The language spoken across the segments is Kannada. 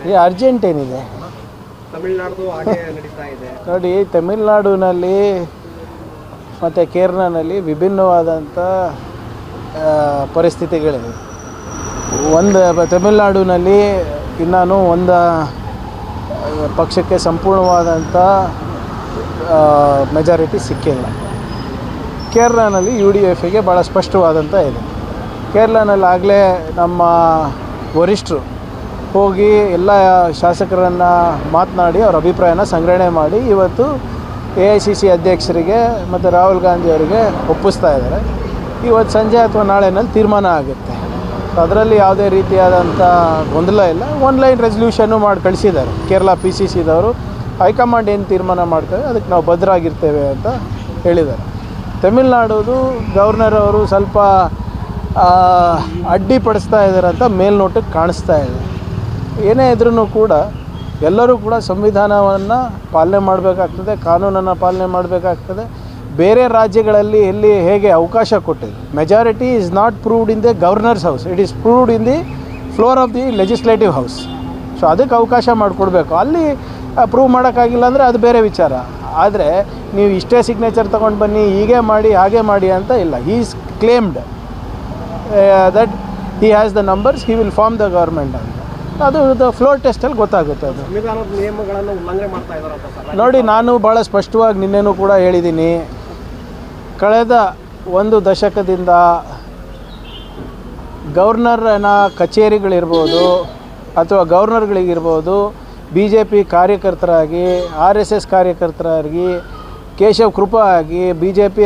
ಈ ಅರ್ಜೆಂಟ್ ಏನಿದೆ? ತಮಿಳುನಾಡು ಹಾಗೆ ನಡೀತಾ ಇದೆ ನೋಡಿ, ತಮಿಳುನಾಡಿನಲ್ಲಿ ಮತ್ತು ಕೇರಳನಲ್ಲಿ ವಿಭಿನ್ನವಾದಂಥ ಪರಿಸ್ಥಿತಿಗಳಿವೆ. ತಮಿಳುನಾಡಿನಲ್ಲಿ ಇನ್ನೂ ಒಂದು ಪಕ್ಷಕ್ಕೆ ಸಂಪೂರ್ಣವಾದಂಥ ಮೆಜಾರಿಟಿ ಸಿಕ್ಕಿಲ್ಲ. ಕೇರಳನಲ್ಲಿ UDFಗೆ ಭಾಳ ಸ್ಪಷ್ಟವಾದಂಥ ಇದೆ. ಕೇರಳನಲ್ಲಿ ಆಗಲೇ ನಮ್ಮ ವರಿಷ್ಠರು ಹೋಗಿ ಎಲ್ಲ ಶಾಸಕರನ್ನು ಮಾತನಾಡಿ ಅವ್ರ ಅಭಿಪ್ರಾಯನ ಸಂಗ್ರಹಣೆ ಮಾಡಿ ಇವತ್ತು AICC ಅಧ್ಯಕ್ಷರಿಗೆ ಮತ್ತು ರಾಹುಲ್ ಗಾಂಧಿ ಅವರಿಗೆ ಒಪ್ಪಿಸ್ತಾ ಇದ್ದಾರೆ. ಇವತ್ತು ಸಂಜೆ ಅಥವಾ ನಾಳೆನಲ್ಲಿ ತೀರ್ಮಾನ ಆಗುತ್ತೆ. ಅದರಲ್ಲಿ ಯಾವುದೇ ರೀತಿಯಾದಂಥ ಗೊಂದಲ ಇಲ್ಲ. ಆನ್ಲೈನ್ ರೆಸಲ್ಯೂಷನ್ನು ಮಾಡಿ ಕಳಿಸಿದ್ದಾರೆ ಕೇರಳ PCCದವರು. ಹೈಕಮಾಂಡ್ ಏನು ತೀರ್ಮಾನ ಮಾಡ್ತಾರೆ ಅದಕ್ಕೆ ನಾವು ಭದ್ರಾಗಿರ್ತೇವೆ ಅಂತ ಹೇಳಿದ್ದಾರೆ. ತಮಿಳ್ನಾಡುದು ಗವರ್ನರ್ ಅವರು ಸ್ವಲ್ಪ ಅಡ್ಡಿಪಡಿಸ್ತಾ ಇದ್ದಾರೆ ಅಂತ ಮೇಲ್ನೋಟಕ್ಕೆ ಕಾಣಿಸ್ತಾ ಇದೆ. ಏನೇ ಇದ್ರೂ ಕೂಡ ಎಲ್ಲರೂ ಕೂಡ ಸಂವಿಧಾನವನ್ನು ಪಾಲನೆ ಮಾಡಬೇಕಾಗ್ತದೆ, ಕಾನೂನನ್ನು ಪಾಲನೆ ಮಾಡಬೇಕಾಗ್ತದೆ. ಬೇರೆ ರಾಜ್ಯಗಳಲ್ಲಿ ಎಲ್ಲಿ ಹೇಗೆ ಅವಕಾಶ ಕೊಟ್ಟಿದೆ, majority is not proved in the governor's house, it is proved in the floor of the legislative house. So ಅದಕ್ಕೆ ಅವಕಾಶ ಮಾಡಿಕೊಡ್ಬೇಕು. ಅಲ್ಲಿ ಪ್ರೂವ್ ಮಾಡೋಕ್ಕಾಗಿಲ್ಲ ಅಂದರೆ ಅದು ಬೇರೆ ವಿಚಾರ. ಆದರೆ ನೀವು ಇಷ್ಟೇ ಸಿಗ್ನೇಚರ್ ತೊಗೊಂಡು ಬನ್ನಿ, ಹೀಗೆ ಮಾಡಿ ಹಾಗೆ ಮಾಡಿ ಅಂತ ಇಲ್ಲ. He is claimed that he has the numbers, he will form the government ಅಂತ. ಅದು ಫ್ಲೋರ್ ಟೆಸ್ಟಲ್ಲಿ ಗೊತ್ತಾಗುತ್ತೆ. ಅದು ಸಂವಿಧಾನದ ನಿಯಮಗಳನ್ನು ಉಲ್ಲಂಘನೆ ಮಾಡ್ತಾ ಇದ್ದಾರೆ. ನೋಡಿ, ನಾನು ಭಾಳ ಸ್ಪಷ್ಟವಾಗಿ ನಿನ್ನೆನೂ ಕೂಡ ಹೇಳಿದ್ದೀನಿ, ಕಳೆದ ಒಂದು ದಶಕದಿಂದ ಗವರ್ನರ್ನ ಕಚೇರಿಗಳಿರ್ಬೋದು ಅಥವಾ ಗವರ್ನರ್ಗಳಿಗಿರ್ಬೋದು BJP ಕಾರ್ಯಕರ್ತರಾಗಿ, RSS ಕಾರ್ಯಕರ್ತರಾಗಿ, ಕೇಶವ್ ಕೃಪಾ ಆಗಿ BJP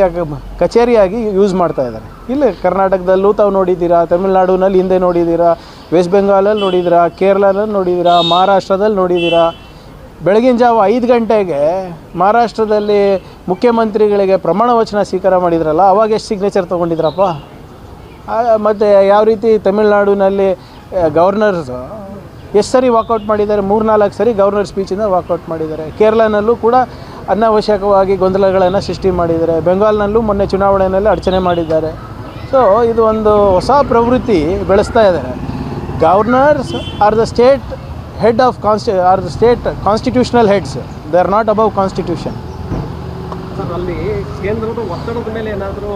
ಕಚೇರಿಯಾಗಿ ಯೂಸ್ ಮಾಡ್ತಾ ಇದ್ದಾರೆ. ಇಲ್ಲಿ ಕರ್ನಾಟಕದಲ್ಲೂ ತಾವು ನೋಡಿದ್ದೀರಾ, ತಮಿಳ್ನಾಡಿನಲ್ಲಿ ಹಿಂದೆ ನೋಡಿದ್ದೀರಾ, ವೆಸ್ಟ್ ಬೆಂಗಾಲಲ್ಲಿ ನೋಡಿದ್ದೀರಾ, ಕೇರಳದಲ್ಲಿ ನೋಡಿದ್ದೀರಾ, ಮಹಾರಾಷ್ಟ್ರದಲ್ಲಿ ನೋಡಿದ್ದೀರಾ. ಬೆಳಗಿನ ಜಾವ 5 ಗಂಟೆಗೆ ಮಹಾರಾಷ್ಟ್ರದಲ್ಲಿ ಮುಖ್ಯಮಂತ್ರಿಗಳಿಗೆ ಪ್ರಮಾಣ ವಚನ ಸ್ವೀಕಾರ ಮಾಡಿದ್ರಲ್ಲ, ಅವಾಗ ಎಷ್ಟು ಸಿಗ್ನೇಚರ್ ತೊಗೊಂಡಿದ್ರಪ್ಪ? ಮತ್ತು ಯಾವ ರೀತಿ ತಮಿಳ್ನಾಡಿನಲ್ಲಿ ಗವರ್ನರ್ಸ್ ಎಷ್ಟು ಸರಿ ವಾಕೌಟ್ ಮಾಡಿದ್ದಾರೆ? 3-4 ಸರಿ ಗವರ್ನರ್ ಸ್ಪೀಚಿಂದ ವಾಕೌಟ್ ಮಾಡಿದ್ದಾರೆ. ಕೇರಳನಲ್ಲೂ ಕೂಡ ಅನಾವಶ್ಯಕವಾಗಿ ಗೊಂದಲಗಳನ್ನು ಸೃಷ್ಟಿ ಮಾಡಿದ್ದಾರೆ. ಬೆಂಗಾಲ್ನಲ್ಲೂ ಮೊನ್ನೆ ಚುನಾವಣೆಯಲ್ಲಿ ಅಡಚಣೆ ಮಾಡಿದ್ದಾರೆ. ಸೊ ಇದು ಒಂದು ಹೊಸ ಪ್ರವೃತ್ತಿ ಬೆಳೆಸ್ತಾ ಇದ್ದಾರೆ. Governors are the state head of state constitutional heads, they are not above constitution. ಅಲ್ಲಿ ಕೇಂದ್ರದ ಒತ್ತಡದ ಮೇಲೆ ಏನಾದರೂ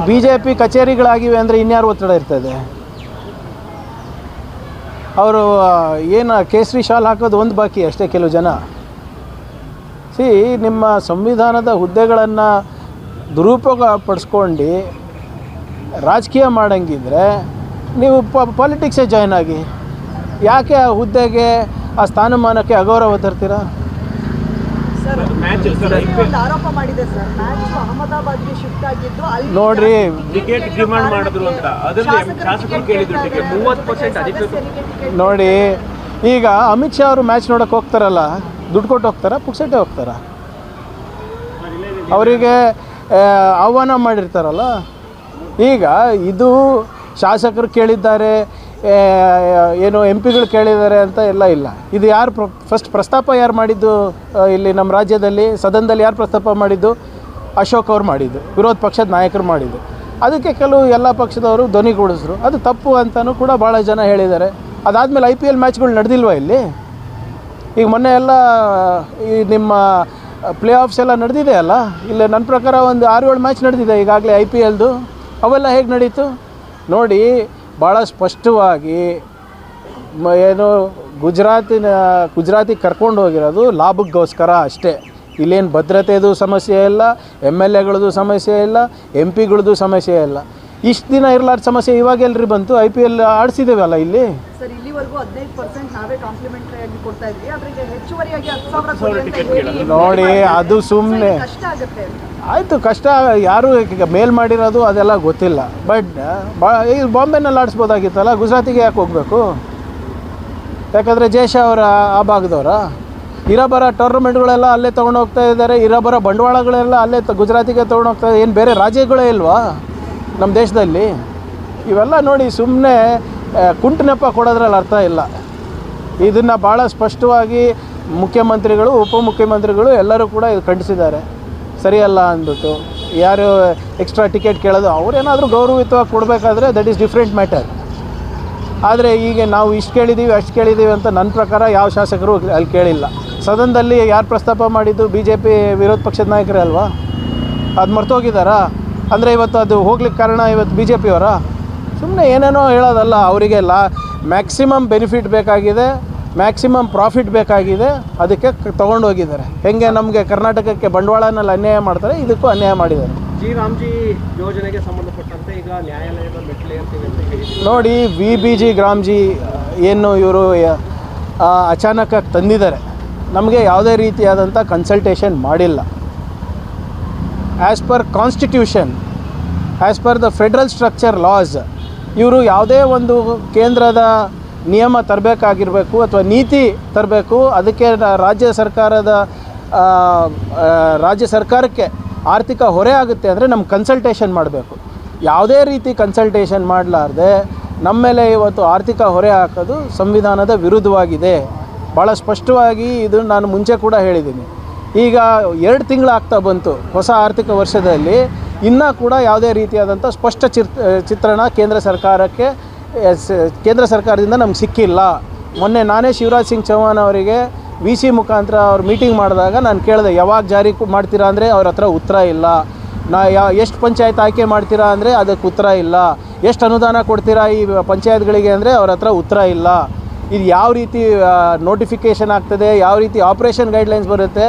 BJP ಕಚೇರಿಗಳಾಗಿವೆ ಅಂದರೆ ಇನ್ಯಾರು ಒತ್ತಡ ಇರ್ತದೆ? ಅವರು ಏನು ಕೇಸರಿ ಶಾಲ್ ಹಾಕೋದು ಒಂದು ಬಾಕಿ ಅಷ್ಟೇ ಕೆಲವು ಜನ. ನಿಮ್ಮ ಸಂವಿಧಾನದ ಹುದ್ದೆಗಳನ್ನು ದುರುಪಯೋಗ ಪಡಿಸ್ಕೊಂಡು ರಾಜಕೀಯ ಮಾಡಂಗಿದ್ರೆ ನೀವು ಪಾಲಿಟಿಕ್ಸೇ ಜಾಯ್ನ್ ಆಗಿ. ಯಾಕೆ ಆ ಹುದ್ದೆಗೆ, ಆ ಸ್ಥಾನಮಾನಕ್ಕೆ ಅಗೌರವ ತರ್ತೀರಾ? ನೋಡ್ರಿ, ನೋಡಿ, ಈಗ ಅಮಿತ್ ಶಾ ಅವರು ಮ್ಯಾಚ್ ನೋಡೋಕೆ ಹೋಗ್ತಾರಲ್ಲ, ದುಡ್ಡು ಕೊಟ್ಟು ಹೋಗ್ತಾರಾ, ಪುಕ್ಸಟ್ಟೆ ಹೋಗ್ತಾರ? ಅವರಿಗೆ ಆಹ್ವಾನ ಮಾಡಿರ್ತಾರಲ್ಲ. ಈಗ ಇದು ಶಾಸಕರು ಕೇಳಿದ್ದಾರೆ, ಏನು MP ಗಳು ಕೇಳಿದ್ದಾರೆ ಅಂತ ಎಲ್ಲ ಇಲ್ಲ. ಇದು ಯಾರು ಫಸ್ಟ್ ಪ್ರಸ್ತಾಪ ಯಾರು ಮಾಡಿದ್ದು? ಇಲ್ಲಿ ನಮ್ಮ ರಾಜ್ಯದಲ್ಲಿ ಸದನದಲ್ಲಿ ಯಾರು ಪ್ರಸ್ತಾಪ ಮಾಡಿದ್ದು? ಅಶೋಕ್ ಅವ್ರು ಮಾಡಿದ್ದು, ವಿರೋಧ ಪಕ್ಷದ ನಾಯಕರು ಮಾಡಿದ್ದು. ಅದಕ್ಕೆ ಕೆಲವು ಎಲ್ಲ ಪಕ್ಷದವರು ಧ್ವನಿಗೂಡಿಸಿದ್ರು. ಅದು ತಪ್ಪು ಅಂತಲೂ ಕೂಡ ಭಾಳ ಜನ ಹೇಳಿದ್ದಾರೆ. ಅದಾದಮೇಲೆ IPL ಮ್ಯಾಚ್ಗಳು ನಡೆದಿಲ್ವ ಇಲ್ಲಿ? ಈಗ ಮೊನ್ನೆ ಎಲ್ಲ ಈ ನಿಮ್ಮ ಪ್ಲೇ ಆಫ್ಸ್ ಎಲ್ಲ ನಡೆದಿದೆ ಅಲ್ಲ, ಇಲ್ಲಿ ನನ್ನ ಪ್ರಕಾರ ಒಂದು 6-7 ಮ್ಯಾಚ್ ನಡೆದಿದೆ ಈಗಾಗಲೇ IPLದು. ಅವೆಲ್ಲ ಹೇಗೆ ನಡೀತು ನೋಡಿ. ಭಾಳ ಸ್ಪಷ್ಟವಾಗಿ ಏನು ಗುಜರಾತಿ ಕರ್ಕೊಂಡು ಹೋಗಿರೋದು ಲಾಭಕ್ಕೋಸ್ಕರ ಅಷ್ಟೇ. ಇಲ್ಲೇನು ಭದ್ರತೆದು ಸಮಸ್ಯೆ ಇಲ್ಲ, MLAಗಳದ್ದು ಸಮಸ್ಯೆ ಇಲ್ಲ, MP ಗಳದ್ದು ಸಮಸ್ಯೆ ಇಲ್ಲ. ಇಷ್ಟು ದಿನ ಇರಲಾರ್ದ ಸಮಸ್ಯೆ ಇವಾಗ ಎಲ್ರಿ ಬಂತು? IPL ಆಡಿಸಿದ್ದೇವಲ್ಲ ಇಲ್ಲಿ. ಸರ್, ಇಲ್ಲಿವರೆಗೂ 15% ನಾವೇ ಕಾಂಪ್ಲಿಮೆಂಟರಿ ಆಗಿ ಕೊಡ್ತಾ ಇದ್ವಿ, ಅದಕ್ಕೆ ಹೆಚ್ಚುವರಿಯಾಗಿ 10,000 ನೋಡಿ, ಅದು ಸುಮ್ಮನೆ ಕಷ್ಟ ಆಗುತ್ತೆ. ಆಯಿತು, ಕಷ್ಟ ಯಾರು ಈಗ ಮೇಲ್ ಮಾಡಿರೋದು ಅದೆಲ್ಲ ಗೊತ್ತಿಲ್ಲ. ಬಟ್ ಈ ಬಾಂಬೆನಲ್ಲಿ ಆಡಿಸ್ಬೋದಾಗಿತ್ತಲ್ಲ, ಗುಜರಾತಿಗೆ ಯಾಕೆ ಹೋಗಬೇಕು? ಯಾಕಂದರೆ ಜೇಶ ಅವರ ಆ ಭಾಗದವರ ಇರೋಬರ ಟೂರ್ನಮೆಂಟ್ಗಳೆಲ್ಲ ಅಲ್ಲೇ ತೊಗೊಂಡು ಹೋಗ್ತಾ ಇದ್ದಾರೆ, ಇರೋಬರ ಬಂಡವಾಳಗಳೆಲ್ಲ ಅಲ್ಲೇ ಗುಜರಾತಿಗೆ ತೊಗೊಂಡು ಹೋಗ್ತಾ ಇದ್ದಾರೆ. ಏನು ಬೇರೆ ರಾಜ್ಯಗಳೇ ಇಲ್ವಾ ನಮ್ಮ ದೇಶದಲ್ಲಿ? ಇವೆಲ್ಲ ನೋಡಿ ಸುಮ್ಮನೆ ಕುಂಟು ನೆಪ ಕೊಡೋದ್ರಲ್ಲಿ ಅರ್ಥ ಇಲ್ಲ. ಇದನ್ನು ಭಾಳ ಸ್ಪಷ್ಟವಾಗಿ ಮುಖ್ಯಮಂತ್ರಿಗಳು, ಉಪಮುಖ್ಯಮಂತ್ರಿಗಳು ಎಲ್ಲರೂ ಕೂಡ ಇದು ಖಂಡಿಸಿದ್ದಾರೆ. ಸರಿಯಲ್ಲ ಅಂದ್ಬಿಟ್ಟು ಯಾರು ಎಕ್ಸ್ಟ್ರಾ ಟಿಕೆಟ್ ಕೇಳೋದು, ಅವರೇನಾದರೂ ಗೌರವಯುತವಾಗಿ ಕೊಡಬೇಕಾದ್ರೆ ದಟ್ ಈಸ್ ಡಿಫ್ರೆಂಟ್ ಮ್ಯಾಟರ್. ಆದರೆ ಈಗ ನಾವು ಇಷ್ಟು ಕೇಳಿದ್ದೀವಿ ಅಷ್ಟು ಕೇಳಿದ್ದೀವಿ ಅಂತ ನನ್ನ ಪ್ರಕಾರ ಯಾವ ಶಾಸಕರು ಅಲ್ಲಿ ಕೇಳಿಲ್ಲ. ಸದನದಲ್ಲಿ ಯಾರು ಪ್ರಸ್ತಾಪ ಮಾಡಿದ್ದು ಬಿ ಜೆ ಪಿ ವಿರೋಧ ಪಕ್ಷದ ನಾಯಕರೇ ಅಲ್ವಾ? ಅದು ಮರ್ತೋಗಿದ್ದಾರಾ? ಅಂದರೆ ಇವತ್ತು ಅದು ಹೋಗ್ಲಿಕ್ಕೆ ಕಾರಣ ಇವತ್ತು ಬಿ ಜೆ ಪಿಯವರ? ಸುಮ್ಮನೆ ಏನೇನೋ ಹೇಳೋದಲ್ಲ. ಅವರಿಗೆ ಮ್ಯಾಕ್ಸಿಮಮ್ ಬೆನಿಫಿಟ್ ಬೇಕಾಗಿದೆ, ಮ್ಯಾಕ್ಸಿಮಮ್ ಪ್ರಾಫಿಟ್ ಬೇಕಾಗಿದೆ, ಅದಕ್ಕೆ ತೊಗೊಂಡೋಗಿದ್ದಾರೆ. ಹೆಂಗೆ ನಮಗೆ ಕರ್ನಾಟಕಕ್ಕೆ ಬಂಡವಾಳನಲ್ಲಿ ಅನ್ಯಾಯ ಮಾಡ್ತಾರೆ, ಇದಕ್ಕೂ ಅನ್ಯಾಯ ಮಾಡಿದ್ದಾರೆ. ಜಿ ರಾಮ್ಜಿ ಯೋಜನೆಗೆ ಸಂಬಂಧಪಟ್ಟಂತೆ ಈಗ ನ್ಯಾಯಾಲಯದ ಮೆಟ್ಲೆ ಅಂತೀವಿ ಅಂತ ಹೇಳಿ ನೋಡಿ, VBG ಗ್ರಾಮ್ಜಿ ಏನು ಇವರು ಅಚಾನಕ್ಕಾಗಿ ತಂದಿದ್ದಾರೆ. ನಮಗೆ ಯಾವುದೇ ರೀತಿಯಾದಂಥ ಕನ್ಸಲ್ಟೇಷನ್ ಮಾಡಿಲ್ಲ. As per constitution, as per the federal structure loss, ಇವರು ಯಾವುದೇ ಒಂದು ಕೇಂದ್ರದ ನಿಯಮ ತರಬೇಕಾಗಿರಬೇಕು ಅಥವಾ ನೀತಿ ತರಬೇಕು, ಅದಕ್ಕೆ ರಾಜ್ಯ ಸರ್ಕಾರಕ್ಕೆ ಆರ್ಥಿಕ ಹೊರೆ ಆಗುತ್ತೆ ಅಂದರೆ ನಮ್ಗೆ ಕನ್ಸಲ್ಟೇಷನ್ ಮಾಡಬೇಕು. ಯಾವುದೇ ರೀತಿ ಕನ್ಸಲ್ಟೇಷನ್ ಮಾಡಲಾರ್ದೆ ನಮ್ಮ ಮೇಲೆ ಇವತ್ತು ಆರ್ಥಿಕ ಹೊರೆ ಹಾಕೋದು ಸಂವಿಧಾನದ ವಿರುದ್ಧವಾಗಿದೆ. ಭಾಳ ಸ್ಪಷ್ಟವಾಗಿ ಇದು ನಾನು ಮುಂಚೆ ಕೂಡ ಹೇಳಿದ್ದೀನಿ. ಈಗ 2 ತಿಂಗಳಾಗ್ತಾ ಬಂತು ಹೊಸ ಆರ್ಥಿಕ ವರ್ಷದಲ್ಲಿ, ಇನ್ನೂ ಕೂಡ ಯಾವುದೇ ರೀತಿಯಾದಂಥ ಸ್ಪಷ್ಟ ಚಿತ್ರಣ ಕೇಂದ್ರ ಸರ್ಕಾರದಿಂದ ನಮ್ಗೆ ಸಿಕ್ಕಿಲ್ಲ. ಮೊನ್ನೆ ನಾನೇ ಶಿವರಾಜ್ ಸಿಂಗ್ ಚೌಹಾಣ್ ಅವರಿಗೆ VC ಮುಖಾಂತರ ಅವ್ರು ಮೀಟಿಂಗ್ ಮಾಡಿದಾಗ ನಾನು ಕೇಳಿದೆ, ಯಾವಾಗ ಜಾರಿ ಮಾಡ್ತೀರಾ ಅಂದರೆ ಅವ್ರ ಹತ್ರ ಉತ್ತರ ಇಲ್ಲ. ಎಷ್ಟು ಪಂಚಾಯತ್ ಆಯ್ಕೆ ಮಾಡ್ತೀರಾ ಅಂದರೆ ಅದಕ್ಕೆ ಉತ್ತರ ಇಲ್ಲ. ಎಷ್ಟು ಅನುದಾನ ಕೊಡ್ತೀರಾ ಈ ಪಂಚಾಯತ್ಗಳಿಗೆ ಅಂದರೆ ಅವ್ರ ಹತ್ರ ಉತ್ತರ ಇಲ್ಲ. ಇದು ಯಾವ ರೀತಿ ನೋಟಿಫಿಕೇಷನ್ ಆಗ್ತದೆ, ಯಾವ ರೀತಿ ಆಪ್ರೇಷನ್ ಗೈಡ್ಲೈನ್ಸ್ ಬರುತ್ತೆ,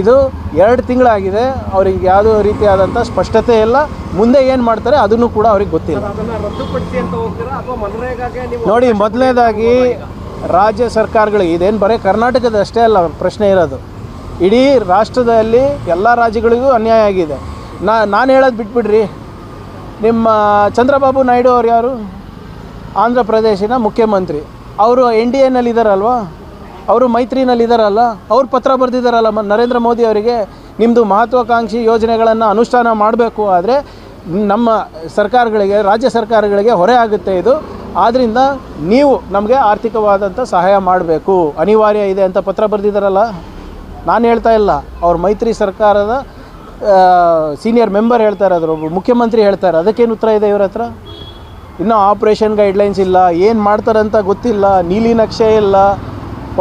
ಇದು 2 ತಿಂಗಳಾಗಿದೆ. ಅವ್ರಿಗೆ ಯಾವುದೋ ರೀತಿಯಾದಂಥ ಸ್ಪಷ್ಟತೆ ಇಲ್ಲ. ಮುಂದೆ ಏನು ಮಾಡ್ತಾರೆ ಅದನ್ನು ಕೂಡ ಅವ್ರಿಗೆ ಗೊತ್ತಿಲ್ಲ. ಅದನ್ನು ರದ್ದುಪಡಿಸಿ ಅಂತ ಹೋಗ್ತೀರಾ ಅಥವಾ ಮನರೇಗಾಗೆ ನೀವು ನೋಡಿ, ಮೊದಲನೇದಾಗಿ ರಾಜ್ಯ ಸರ್ಕಾರಗಳಿಗೆ, ಇದೇನು ಬರೀ ಕರ್ನಾಟಕದಷ್ಟೇ ಅಲ್ಲ ಪ್ರಶ್ನೆ ಇರೋದು, ಇಡೀ ರಾಷ್ಟ್ರದಲ್ಲಿ ಎಲ್ಲ ರಾಜ್ಯಗಳಿಗೂ ಅನ್ಯಾಯ ಆಗಿದೆ. ನಾನು ಹೇಳೋದು ಬಿಟ್ಬಿಡ್ರಿ. ನಿಮ್ಮ ಚಂದ್ರಬಾಬು ನಾಯ್ಡು ಅವ್ರು ಯಾರು? ಆಂಧ್ರ ಪ್ರದೇಶಿನ ಮುಖ್ಯಮಂತ್ರಿ. ಅವರು NDAನಲ್ಲಿ ಇದ್ದಾರಲ್ವ, ಅವರು ಮೈತ್ರಿನಲ್ಲಿದ್ದಾರಲ್ಲ, ಅವ್ರು ಪತ್ರ ಬರೆದಿದ್ದಾರಲ್ಲ ನರೇಂದ್ರ ಮೋದಿ ಅವರಿಗೆ, ನಿಮ್ಮದು ಮಹತ್ವಾಕಾಂಕ್ಷಿ ಯೋಜನೆಗಳನ್ನು ಅನುಷ್ಠಾನ ಮಾಡಬೇಕು, ಆದರೆ ನಮ್ಮ ಸರ್ಕಾರಗಳಿಗೆ, ರಾಜ್ಯ ಸರ್ಕಾರಗಳಿಗೆ ಹೊರೆ ಆಗುತ್ತೆ ಇದು. ಆದ್ದರಿಂದ ನೀವು ನಮಗೆ ಆರ್ಥಿಕವಾದಂಥ ಸಹಾಯ ಮಾಡಬೇಕು, ಅನಿವಾರ್ಯ ಇದೆ ಅಂತ ಪತ್ರ ಬರೆದಿದ್ದಾರಲ್ಲ. ನಾನು ಹೇಳ್ತಾ ಇಲ್ಲ, ಅವ್ರ ಮೈತ್ರಿ ಸರ್ಕಾರದ ಸೀನಿಯರ್ ಮೆಂಬರ್ ಹೇಳ್ತಾರೆ, ಅದ್ರ ಮುಖ್ಯಮಂತ್ರಿ ಹೇಳ್ತಾರೆ. ಅದಕ್ಕೇನು ಉತ್ತರ ಇದೆ ಇವ್ರ ಹತ್ರ? ಇನ್ನೂ ಆಪ್ರೇಷನ್ ಗೈಡ್ಲೈನ್ಸ್ ಇಲ್ಲ, ಏನು ಮಾಡ್ತಾರಂತ ಗೊತ್ತಿಲ್ಲ, ನೀಲಿ ನಕ್ಷೆ ಇಲ್ಲ.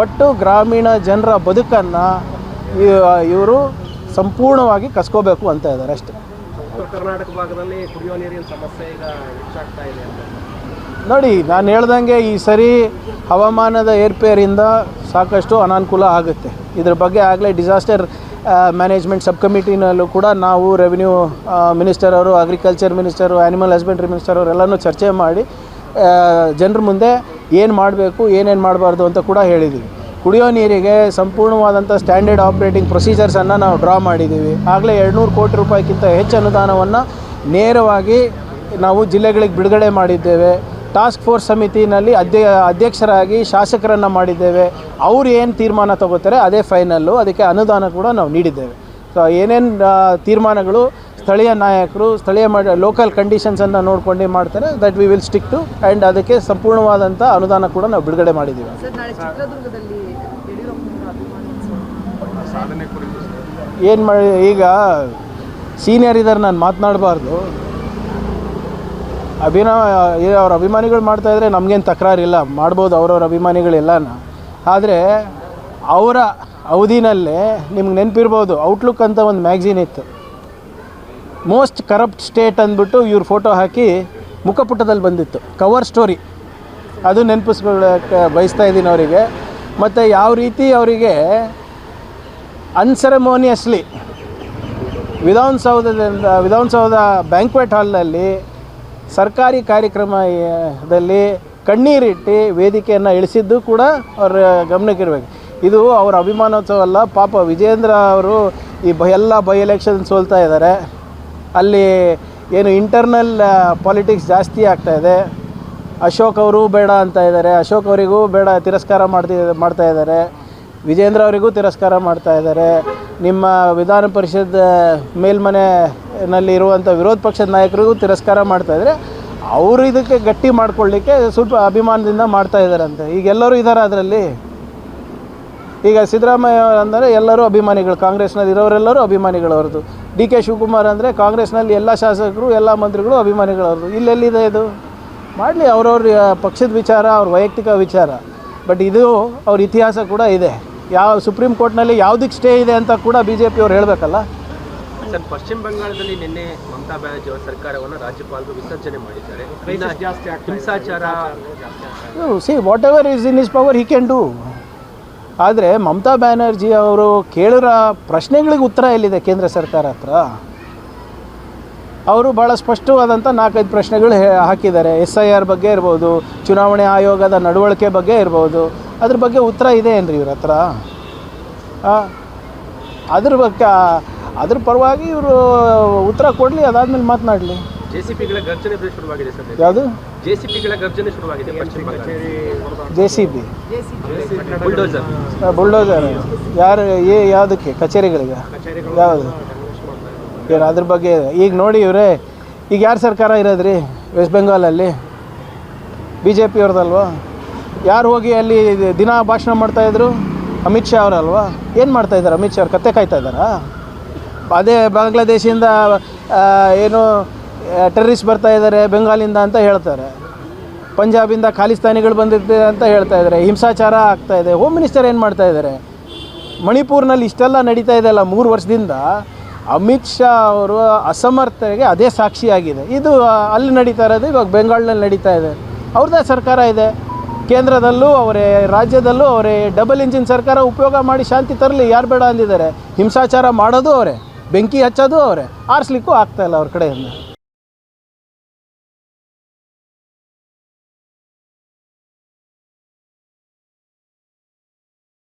ಒಟ್ಟು ಗ್ರಾಮೀಣ ಜನರ ಬದುಕನ್ನು ಇವರು ಸಂಪೂರ್ಣವಾಗಿ ಕಸ್ಕೋಬೇಕು ಅಂತ ಇದ್ದಾರೆ ಅಷ್ಟೇ. ಉತ್ತರ ಕರ್ನಾಟಕ ಭಾಗದಲ್ಲಿ ಕುಡಿಯುವ ನೀರಿನ ಸಮಸ್ಯೆ ಈಗ ಹೆಚ್ಚಾಗ್ತಾ ಇದೆ ಅಂತ ನೋಡಿ, ನಾನು ಹೇಳ್ದಂಗೆ ಈ ಸರಿ ಹವಾಮಾನದ ಏರ್ಪೇರಿಂದ ಸಾಕಷ್ಟು ಅನಾನುಕೂಲ ಆಗುತ್ತೆ. ಇದ್ರ ಬಗ್ಗೆ ಆಗಲೇ ಡಿಸಾಸ್ಟರ್ ಮ್ಯಾನೇಜ್ಮೆಂಟ್ ಸಬ್ ಕಮಿಟಿನಲ್ಲೂ ಕೂಡ ನಾವು ರೆವಿನ್ಯೂ ಮಿನಿಸ್ಟರ್ ಅವರು, agriculture minister, animal husbandry minister ಅವರೆಲ್ಲನೂ ಚರ್ಚೆ ಮಾಡಿ ಜನರ ಮುಂದೆ ಏನು ಮಾಡಬೇಕು, ಏನೇನು ಮಾಡಬಾರ್ದು ಅಂತ ಕೂಡ ಹೇಳಿದ್ದೀವಿ. ಕುಡಿಯೋ ನೀರಿಗೆ ಸಂಪೂರ್ಣವಾದಂಥ ಸ್ಟ್ಯಾಂಡರ್ಡ್ ಆಪ್ರೇಟಿಂಗ್ ಪ್ರೊಸೀಜರ್ಸನ್ನು ನಾವು ಡ್ರಾ ಮಾಡಿದ್ದೀವಿ. ಆಗಲೇ 200 ಕೋಟಿ ರೂಪಾಯಿಗಿಂತ ಹೆಚ್ಚು ಅನುದಾನವನ್ನು ನೇರವಾಗಿ ನಾವು ಜಿಲ್ಲೆಗಳಿಗೆ ಬಿಡುಗಡೆ ಮಾಡಿದ್ದೇವೆ. ಟಾಸ್ಕ್ ಫೋರ್ಸ್ ಸಮಿತಿನಲ್ಲಿ ಅಧ್ಯಕ್ಷರಾಗಿ ಶಾಸಕರನ್ನು ಮಾಡಿದ್ದೇವೆ. ಅವರು ಏನು ತೀರ್ಮಾನ ತಗೋತಾರೆ ಅದೇ ಫೈನಲ್ಲು. ಅದಕ್ಕೆ ಅನುದಾನ ಕೂಡ ನಾವು ನೀಡಿದ್ದೇವೆ. ಸೊ ಏನೇನು ತೀರ್ಮಾನಗಳು ಸ್ಥಳೀಯ ನಾಯಕರು ಲೋಕಲ್ ಕಂಡೀಷನ್ಸನ್ನು ನೋಡ್ಕೊಂಡು ಮಾಡ್ತಾರೆ, that we will stick to. And ಅದಕ್ಕೆ ಸಂಪೂರ್ಣವಾದಂಥ ಅನುದಾನ ಕೂಡ ನಾವು ಬಿಡುಗಡೆ ಮಾಡಿದ್ದೀವಿ. ಏನು ಮಾಡಿ, ಈಗ ಸೀನಿಯರ್ ಇದ್ದಾರೆ, ನಾನು ಮಾತನಾಡಬಾರ್ದು. ಅವ್ರ ಅಭಿಮಾನಿಗಳು ಮಾಡ್ತಾಯಿದ್ರೆ ನಮಗೇನು ತಕರಾರಿಲ್ಲ, ಮಾಡ್ಬೋದು ಅವ್ರವ್ರ ಅಭಿಮಾನಿಗಳೆಲ್ಲನ. ಆದರೆ ಅವರ ಅವಧಿನಲ್ಲೇ ನಿಮ್ಗೆ ನೆನಪಿರ್ಬೋದು, ಔಟ್ಲುಕ್ ಅಂತ ಒಂದು ಮ್ಯಾಗ್ಝಿನ್ ಇತ್ತು. ಮೋಸ್ಟ್ ಕರಪ್ಟ್ ಸ್ಟೇಟ್ ಅಂದ್ಬಿಟ್ಟು ಇವ್ರ ಫೋಟೋ ಹಾಕಿ ಮುಖಪುಟದಲ್ಲಿ ಬಂದಿತ್ತು, ಕವರ್ ಸ್ಟೋರಿ. ಅದು ನೆನಪಿಸ್ಕೊಳ್ಳೋಕ್ಕೆ ಬಯಸ್ತಾ ಇದ್ದೀನಿ ಅವರಿಗೆ. ಮತ್ತು ಯಾವ ರೀತಿ ಅವರಿಗೆ ಅನ್ಸೆರೆಮೋನಿಯಸ್ಲಿ ವಿಧಾನಸೌಧ ಬ್ಯಾಂಕ್ವೆಟ್ ಹಾಲ್ನಲ್ಲಿ ಸರ್ಕಾರಿ ಕಾರ್ಯಕ್ರಮದಲ್ಲಿ ಕಣ್ಣೀರಿಟ್ಟು ವೇದಿಕೆಯನ್ನು ಇಳಿಸಿದ್ದು ಕೂಡ ಅವ್ರ ಗಮನಕ್ಕಿರಬೇಕು. ಇದು ಅವರ ಅಭಿಮಾನೋತ್ಸವ ಅಲ್ಲ. ಪಾಪ ವಿಜೇಂದ್ರ ಅವರು ಎಲ್ಲ ಬೈ ಎಲೆಕ್ಷನ್ ಸೋಲ್ತಾ ಇದ್ದಾರೆ. ಅಲ್ಲಿ ಏನು ಇಂಟರ್ನಲ್ ಪಾಲಿಟಿಕ್ಸ್ ಜಾಸ್ತಿ ಆಗ್ತಾಯಿದೆ. ಅಶೋಕ್ ಅವರು ಬೇಡ ಅಂತ ಇದ್ದಾರೆ, ಅಶೋಕ್ ಅವರಿಗೂ ಬೇಡ ತಿರಸ್ಕಾರ ಮಾಡ್ತಾ ಇದ್ದಾರೆ, ವಿಜೇಂದ್ರ ಅವರಿಗೂ ತಿರಸ್ಕಾರ ಮಾಡ್ತಾ ಇದ್ದಾರೆ. ನಿಮ್ಮ ವಿಧಾನ ಪರಿಷತ್ ಮೇಲ್ಮನೆಯಲ್ಲಿ ಇರುವಂಥ ವಿರೋಧ ಪಕ್ಷದ ನಾಯಕರಿಗೂ ತಿರಸ್ಕಾರ ಮಾಡ್ತಾಯಿದ್ದಾರೆ. ಅವರು ಇದಕ್ಕೆ ಗಟ್ಟಿ ಮಾಡ್ಕೊಳ್ಳಿಕ್ಕೆ ಸ್ವಲ್ಪ ಅಭಿಮಾನದಿಂದ ಮಾಡ್ತಾ ಇದ್ದಾರಂತೆ. ಈಗ ಎಲ್ಲರೂ ಇದ್ದಾರೆ ಅದರಲ್ಲಿ. ಈಗ ಸಿದ್ದರಾಮಯ್ಯ ಅಂದರೆ ಎಲ್ಲರೂ ಅಭಿಮಾನಿಗಳು, ಕಾಂಗ್ರೆಸ್ನಲ್ಲಿ ಇರೋರೆಲ್ಲರೂ ಅಭಿಮಾನಿಗಳವ್ರದ್ದು. DK ಶಿವಕುಮಾರ್ ಅಂದರೆ ಕಾಂಗ್ರೆಸ್ನಲ್ಲಿ ಎಲ್ಲ ಶಾಸಕರು ಎಲ್ಲ ಮಂತ್ರಿಗಳು ಅಭಿಮಾನಿಗಳವ್ರದ್ದು. ಇಲ್ಲೆಲ್ಲಿದೆ ಇದು? ಮಾಡಲಿ, ಅವ್ರವ್ರ ಪಕ್ಷದ ವಿಚಾರ, ಅವ್ರ ವೈಯಕ್ತಿಕ ವಿಚಾರ. ಬಟ್ ಇದು ಅವ್ರ ಇತಿಹಾಸ ಕೂಡ ಇದೆ. ಯಾವ ಸುಪ್ರೀಂ ಕೋರ್ಟ್ನಲ್ಲಿ ಯಾವುದಕ್ಕೆ ಸ್ಟೇ ಇದೆ ಅಂತ ಕೂಡ ಬಿ ಜೆ ಪಿಯವ್ರು ಹೇಳಬೇಕಲ್ಲ. ಸರ್, ಪಶ್ಚಿಮ ಬಂಗಾಳದಲ್ಲಿ ನಿನ್ನೆ ಮಮತಾ ಬ್ಯಾನರ್ಜಿ ಅವರ ಸರ್ಕಾರವನ್ನು ರಾಜ್ಯಪಾಲರು ವಿಸರ್ಜನೆ ಮಾಡಿದ್ದಾರೆ. ಹಿಂಸಾಚಾರ see what ever is in is power he can do. ಆದರೆ ಮಮತಾ ಬ್ಯಾನರ್ಜಿ ಅವರು ಕೇಳಿರೋ ಪ್ರಶ್ನೆಗಳಿಗೆ ಉತ್ತರ ಎಲ್ಲಿದೆ ಕೇಂದ್ರ ಸರ್ಕಾರ ಹತ್ರ? ಅವರು ಭಾಳ ಸ್ಪಷ್ಟವಾದಂಥ 4-5 ಪ್ರಶ್ನೆಗಳು ಹಾಕಿದ್ದಾರೆ. SIR ಬಗ್ಗೆ ಇರ್ಬೋದು, ಚುನಾವಣೆ ಆಯೋಗದ ನಡವಳಿಕೆ ಬಗ್ಗೆ ಇರ್ಬೋದು, ಅದ್ರ ಬಗ್ಗೆ ಉತ್ತರ ಇದೆ ಏನ್ರಿ ಇವ್ರ ಹತ್ರ? ಅದ್ರ ಪರವಾಗಿ ಇವರು ಉತ್ತರ ಕೊಡಲಿ, ಅದಾದ್ಮೇಲೆ ಮಾತನಾಡಲಿ. JCPಗಳ ಗರ್ಜನೆ ಶುರುವಾಗಿದೆ ಸರ್. ಯಾವುದು JCPಗಳ ಗರ್ಜನೆ ಶುರುವಾಗಿದೆ ಪಶ್ಚಿಮ ಬಂಗಾಳ. JCB ಬುಲ್ಡೋಸರ್ ಯಾರು? ಯಾವುದಕ್ಕೆ? ಕಚೇರಿಗಳಿಗೆ? ಯಾವುದು? ಏನು ಅದ್ರ ಬಗ್ಗೆ? ಈಗ ನೋಡಿ ಇವರೇ, ಈಗ ಯಾರು ಸರ್ಕಾರ ಇರೋದ್ರಿ ವೆಸ್ಟ್ ಬೆಂಗಾಲಲ್ಲಿ? BJP ಅವ್ರದ್ದಲ್ವಾ? ಯಾರು ಹೋಗಿ ಅಲ್ಲಿ ದಿನ ಭಾಷಣ ಮಾಡ್ತಾಯಿದ್ರು? ಅಮಿತ್ ಶಾ ಅವರಲ್ವಾ? ಏನು ಮಾಡ್ತಾಯಿದ್ದಾರೆ ಅಮಿತ್ ಶಾ ಅವ್ರು? ಕತ್ತೆ ಕಾಯ್ತಾ ಇದ್ದಾರಾ? ಅದೇ ಬಾಂಗ್ಲಾದೇಶಿಂದ ಏನು ಟೆರ್ರಿಸ್ಟ್ ಬರ್ತಾ ಇದ್ದಾರೆ ಬೆಂಗಾಲಿಂದ ಅಂತ ಹೇಳ್ತಾರೆ, ಪಂಜಾಬಿಂದ ಖಾಲಿಸ್ತಾನಿಗಳು ಬಂದಿರ್ತಾರೆ ಅಂತ ಹೇಳ್ತಾ ಇದ್ದಾರೆ, ಹಿಂಸಾಚಾರ ಆಗ್ತಾಯಿದೆ. ಹೋಮ್ ಮಿನಿಸ್ಟರ್ ಏನು ಮಾಡ್ತಾ ಇದ್ದಾರೆ? ಮಣಿಪುರ್ನಲ್ಲಿ ಇಷ್ಟೆಲ್ಲ ನಡೀತಾ ಇದೆಯಲ್ಲ 3 ವರ್ಷದಿಂದ, ಅಮಿತ್ ಶಾ ಅವರು ಅಸಮರ್ಥತೆಗೆ ಅದೇ ಸಾಕ್ಷಿಯಾಗಿದೆ. ಇದು ಅಲ್ಲಿ ನಡೀತಾ ಇರೋದು ಇವಾಗ ಬೆಂಗಾಲ್ನಲ್ಲಿ ನಡೀತಾ ಇದೆ. ಅವ್ರದ್ದೇ ಸರ್ಕಾರ ಇದೆ, ಕೇಂದ್ರದಲ್ಲೂ ಅವರೇ, ರಾಜ್ಯದಲ್ಲೂ ಅವರೇ. ಡಬಲ್ ಇಂಜಿನ್ ಸರ್ಕಾರ ಉಪಯೋಗ ಮಾಡಿ ಶಾಂತಿ ತರಲಿ, ಯಾರು ಬೇಡ ಅಂದಿದ್ದಾರೆ? ಹಿಂಸಾಚಾರ ಮಾಡೋದು ಅವರೇ, ಬೆಂಕಿ ಹಚ್ಚೋದು ಅವರೇ, ಆರಿಸ್ಲಿಕ್ಕೂ ಆಗ್ತಾಯಿಲ್ಲ ಅವ್ರ ಕಡೆಯಿಂದ.